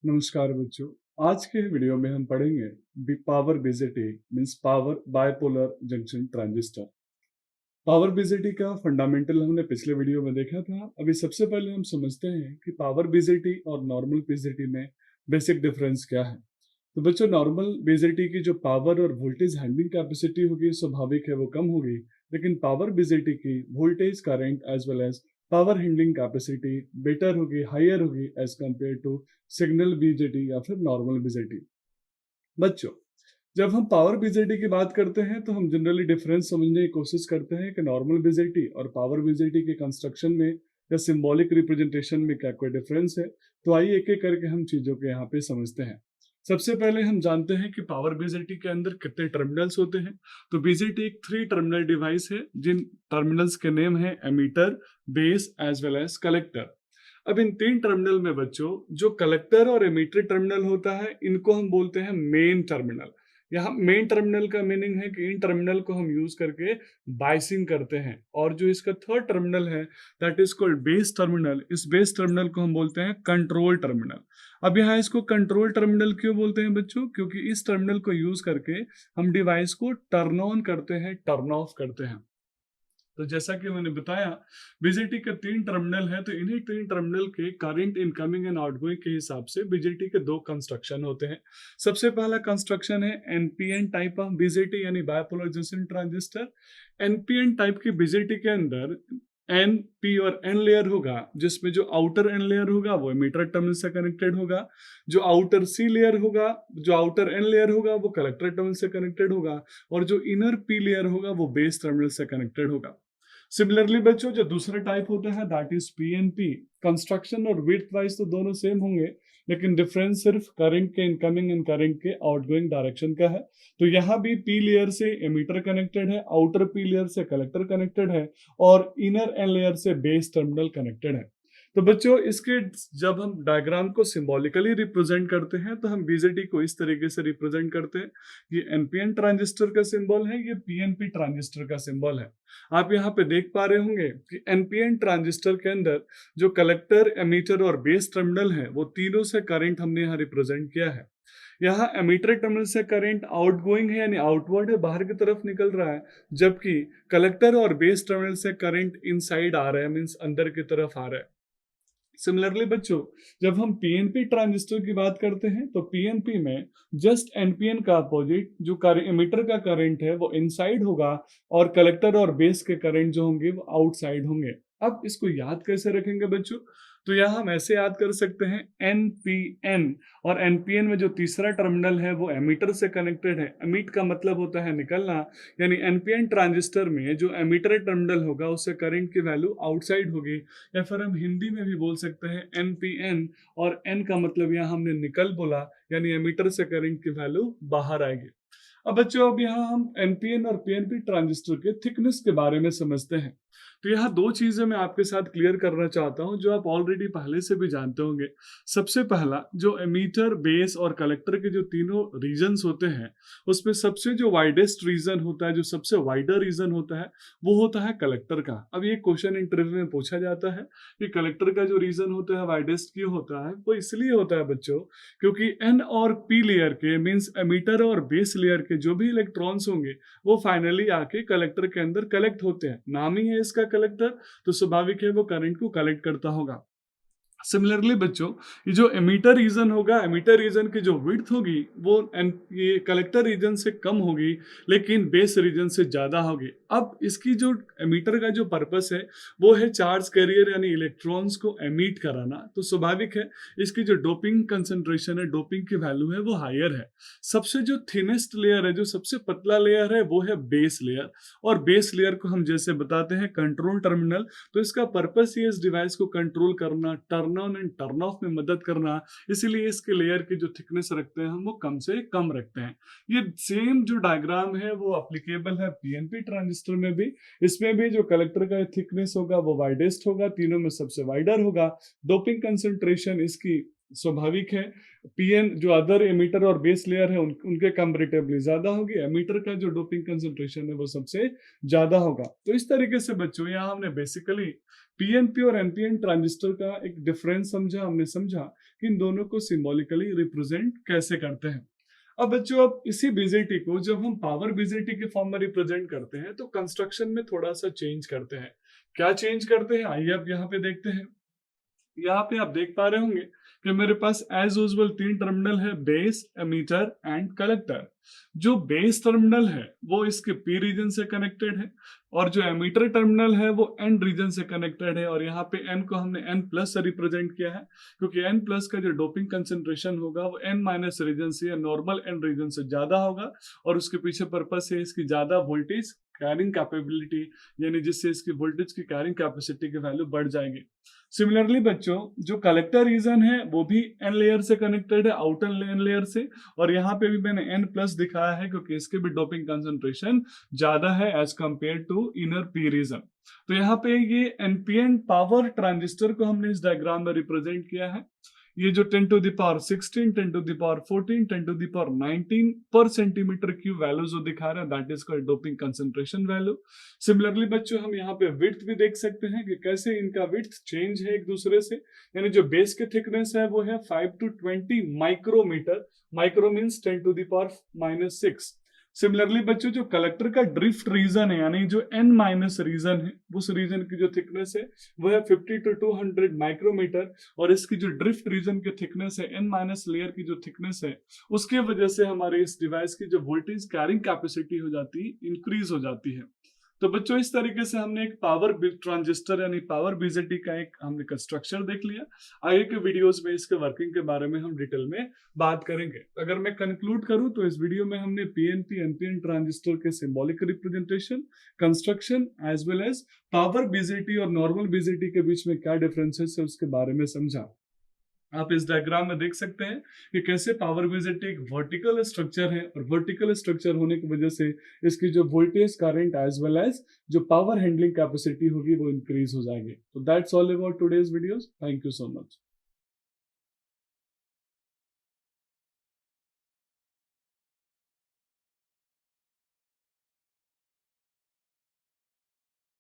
नमस्कार बच्चों। आज के वीडियो में हम पढ़ेंगे power BJT means power bipolar junction transistor. Power BJT का फंडामेंटल हमने पिछले वीडियो में देखा था। अभी सबसे पहले हम समझते हैं कि पावर बीजेटी और नॉर्मल बीजेटी में बेसिक डिफरेंस क्या है। तो बच्चों, नॉर्मल बीजेटी की जो पावर और वोल्टेज हैंडलिंग कैपेसिटी होगी स्वाभाविक है वो कम होगी, लेकिन पावर बीजेटी की voltage current as well as power handling capacity better होगी, हायर होगी as compare to signal BJT या फिर नॉर्मल बीजेटी। बच्चों, जब हम पावर बीजेटी की बात करते हैं तो हम जनरली डिफरेंस समझने की कोशिश करते हैं कि नॉर्मल बीजेटी और पावर बीजेटी के कंस्ट्रक्शन में या सिंबॉलिक रिप्रेजेंटेशन में क्या कोई डिफरेंस है। तो आइए एक एक करके हम चीजों को यहाँ पे समझते हैं। सबसे पहले हम जानते हैं कि पावर बीजेटी के अंदर कितने टर्मिनल्स होते हैं। तो बीजेटी एक 3 टर्मिनल डिवाइस है जिन टर्मिनल्स के नेम है emitter, base as well as collector. अब इन 3 टर्मिनल में बच्चों जो कलेक्टर और एमीटर टर्मिनल होता है इनको हम बोलते हैं मेन टर्मिनल। यहाँ मेन टर्मिनल का मीनिंग है कि इन टर्मिनल को हम यूज करके बाइसिंग करते हैं। और जो इसका थर्ड टर्मिनल है that is called base terminal. इस बेस टर्मिनल को हम बोलते हैं कंट्रोल टर्मिनल। अब यहाँ इसको कंट्रोल टर्मिनल क्यों बोलते हैं बच्चों? क्योंकि इस टर्मिनल को यूज करके हम डिवाइस को टर्न ऑन करते हैं, टर्न ऑफ करते हैं। तो जैसा कि मैंने बताया बीजेटी के 3 टर्मिनल है, तो इन्हीं 3 टर्मिनल के करंट इनकमिंग एंड आउटगोइंग के हिसाब से बीजेटी के 2 कंस्ट्रक्शन होते हैं। सबसे पहला कंस्ट्रक्शन है एनपीएन टाइप ऑफ बीजेटी यानी bipolar junction transistor. NPN type की बीजेटी के अंदर एन पी और एन लेयर होगा, जिसमें जो आउटर एन लेयर होगा वो एमीटर टर्मिनल से कनेक्टेड होगा, जो आउटर सी लेयर होगा, जो आउटर एन लेयर होगा वो कलेक्टर टर्मिनल से कनेक्टेड होगा, और जो इनर पी लेयर होगा वो बेस टर्मिनल से कनेक्टेड होगा। सिमिलरली बच्चों, जो दूसरा टाइप होता है दैट इज पीएनपी। कंस्ट्रक्शन और विड्थ वाइज तो दोनों सेम होंगे, लेकिन डिफरेंस सिर्फ करंट के इनकमिंग एंड करंट के आउटगोइंग डायरेक्शन का है। तो यहाँ भी पी लेयर से एमीटर कनेक्टेड है, आउटर पी लेयर से कलेक्टर कनेक्टेड है, और इनर एन लेयर से बेस टर्मिनल कनेक्टेड है। तो बच्चों, इसके जब हम डायग्राम को सिंबॉलिकली रिप्रेजेंट करते हैं तो हम बीजेटी को इस तरीके से रिप्रेजेंट करते हैं। ये एनपीएन ट्रांजिस्टर का सिंबल है, ये पीएनपी ट्रांजिस्टर का सिंबल है। आप यहाँ पे देख पा रहे होंगे कि एनपीएन ट्रांजिस्टर के अंदर जो कलेक्टर, एमीटर और बेस टर्मिनल है वो तीनों से करंट हमने यहाँ रिप्रेजेंट किया है। यहाँ एमीटर टर्मिनल से करंट आउटगोइंग है यानी आउटवर्ड है, बाहर की तरफ निकल रहा है, जबकि कलेक्टर और बेस टर्मिनल से करंट इनसाइड आ रहा है, मींस अंदर की तरफ आ रहा है। सिमिलरली बच्चों, जब हम पीएनपी ट्रांजिस्टर की बात करते हैं तो पीएनपी में जस्ट एनपीएन का अपोजिट जो एमीटर का करंट है वो इनसाइड होगा, और कलेक्टर और बेस के करंट जो होंगे वो आउटसाइड होंगे। अब इसको याद कैसे रखेंगे बच्चों? तो यहाँ हम ऐसे याद कर सकते हैं एनपीएन, और एनपीएन में जो तीसरा टर्मिनल है वो एमीटर से कनेक्टेड है। एमीट का मतलब होता है निकलना, यानी एनपीएन ट्रांजिस्टर में जो एमीटर टर्मिनल होगा उससे करंट की वैल्यू आउटसाइड होगी, या फिर हम हिंदी में भी बोल सकते हैं एनपीएन, और एन का मतलब यहाँ हमने निकल बोला, यानी एमीटर से करंट की वैल्यू बाहर आएगी। अब बच्चों, अब यहाँ हम एनपीएन और पीएनपी ट्रांजिस्टर के थिकनेस के बारे में समझते हैं। तो यहाँ 2 चीजें मैं आपके साथ क्लियर करना चाहता हूँ जो आप ऑलरेडी पहले से भी जानते होंगे। सबसे पहला, जो एमीटर, बेस और कलेक्टर के जो तीनों रीजन्स होते हैं उसमें सबसे जो वाइडेस्ट रीजन होता है, जो सबसे वाइडर रीजन होता है वो होता है कलेक्टर का। अब ये क्वेश्चन इंटरव्यू में पूछा जाता है कि कलेक्टर का जो रीजन होता है वाइडेस्ट क्यों होता है। वो इसलिए होता है बच्चों क्योंकि एन और पी लेयर के मींस एमीटर और बेस लेयर के जो भी इलेक्ट्रॉन्स होंगे वो फाइनली आके कलेक्टर के अंदर कलेक्ट होते हैं। नाम ही है इसका कलेक्टर, तो स्वाभाविक है वो करंट को कलेक्ट करता होगा। सिमिलरली बच्चों, ये जो एमीटर रीजन होगा, एमीटर रीजन की जो विड्थ होगी वो ये कलेक्टर रीजन से कम होगी, लेकिन बेस रीजन से ज्यादा होगी। अब इसकी जो एमीटर का जो पर्पस है वो है चार्ज कैरियर यानी इलेक्ट्रॉन्स को एमिट कराना। तो स्वाभाविक है इसकी जो डोपिंग कंसंट्रेशन है, डोपिंग की वैल्यू है वो हायर है। सबसे जो थिनेस्ट लेयर है, जो सबसे पतला लेयर है वो है बेस लेयर, और बेस लेयर को हम जैसे बताते हैं कंट्रोल टर्मिनल। तो इसका पर्पस ही इस डिवाइस को कंट्रोल करना, turn on and turn off में मदद करना, इसीलिए इसके लेयर की जो थिकनेस रखते हैं हम वो कम से कम रखते हैं। ये सेम जो डायग्राम है वो एप्लीकेबल है पीएनपी ट्रांजिस्टर में भी। इसमें भी जो कलेक्टर का थिकनेस होगा वो वाइडेस्ट होगा, तीनों में सबसे वाइडर होगा। डोपिंग कंसंट्रेशन इसकी स्वाभाविक है पीएन जो अदर एमीटर और बेस लेयर है उनके कंपैरेटिवली ज्यादा होगी। एमीटर का जो डोपिंग कंसंट्रेशन है वो सबसे ज्यादा होगा। तो इस तरीके से बच्चों यहाँ हमने बेसिकली पीएनपी और एनपीएन ट्रांजिस्टर का एक डिफरेंस समझा, हमने समझा कि इन दोनों को सिंबॉलिकली रिप्रेजेंट कैसे करते हैं। अब बच्चों, अब इसी बीजेटी को जब हम पावर बीजेटी के फॉर्म में रिप्रेजेंट करते हैं तो कंस्ट्रक्शन में थोड़ा सा चेंज करते हैं। क्या चेंज करते हैं, आइए अब यहाँ पे देखते हैं। यहाँ पे आप देख पा रहे होंगे कि मेरे पास एज यूजुअल 3 टर्मिनल है, बेस, एमीटर एंड कलेक्टर। जो बेस टर्मिनल है वो इसके पी रीजन से कनेक्टेड है और जो एमीटर टर्मिनल है वो एन रीजन से कनेक्टेड है। और यहाँ पे एन को हमने एन प्लस से रिप्रेजेंट किया है क्योंकि एन प्लस का जो डोपिंग कंसेंट्रेशन होगा वो एन माइनस रीजन से या नॉर्मल एन रीजन से ज्यादा होगा और उसके पीछे पर्पस है इसकी ज्यादा वोल्टेज कैरिंग कैपेबिलिटी, यानी जिससे इसकी वोल्टेज की कैरिंग कैपेसिटी की वैल्यू बढ़ जाएगी। सिमिलरली बच्चों, जो कलेक्टर रीजन है वो भी एन लेयर से कनेक्टेड है, आउटर एन लेयर से, और यहाँ पे भी मैंने एन प्लस दिखाया है क्योंकि इसके भी डोपिंग कंसंट्रेशन ज्यादा है as compare to inner P region. तो यहाँ पे ये एनपीएन पावर ट्रांजिस्टर को हमने इस डायग्राम में रिप्रेजेंट किया है। ये जो 10 to the power 16, 10 to the power 14, 10 to the power 19 पर सेंटीमीटर क्यूब वैल्यू जो दिखा रहा है that is called doping concentration value. Similarly बच्चों, हम यहाँ पे विड्थ भी देख सकते हैं कि कैसे इनका विड्थ चेंज है एक दूसरे से। यानी जो बेस के थिकनेस है वो है 5 to 20 micrometre, micro means 10 to the power -6। Similarly बच्चों, जो कलेक्टर का ड्रिफ्ट रीजन है यानी जो एन माइनस रीजन है उस रीजन की जो थिकनेस है वो है 50 टू 200 माइक्रोमीटर और इसकी जो ड्रिफ्ट रीजन की थिकनेस है एन माइनस लेयर की जो थिकनेस है उसकी वजह से हमारे इस डिवाइस की जो वोल्टेज कैरिंग कैपेसिटी हो जाती है इंक्रीज हो जाती है। तो बच्चों, इस तरीके से हमने एक पावर ट्रांजिस्टर यानी पावर बीजेटी का एक हमने स्ट्रक्चर देख लिया। आगे के वीडियोस में इसके वर्किंग के बारे में हम डिटेल में बात करेंगे। अगर मैं कंक्लूड करूं तो इस वीडियो में हमने पीएनपी एनपीएन ट्रांजिस्टर के symbolic representation, construction as well as power BJT और नॉर्मल बीजेटी के बीच में क्या डिफरेंसेस है उसके बारे में समझा। आप इस डायग्राम में देख सकते हैं कि कैसे पावर बीजेटी एक वर्टिकल स्ट्रक्चर है और वर्टिकल स्ट्रक्चर होने की वजह से इसकी जो voltage current as well as जो पावर हैंडलिंग कैपेसिटी होगी वो इंक्रीज हो जाएगी। तो that's all about today's videos. Thank you so much.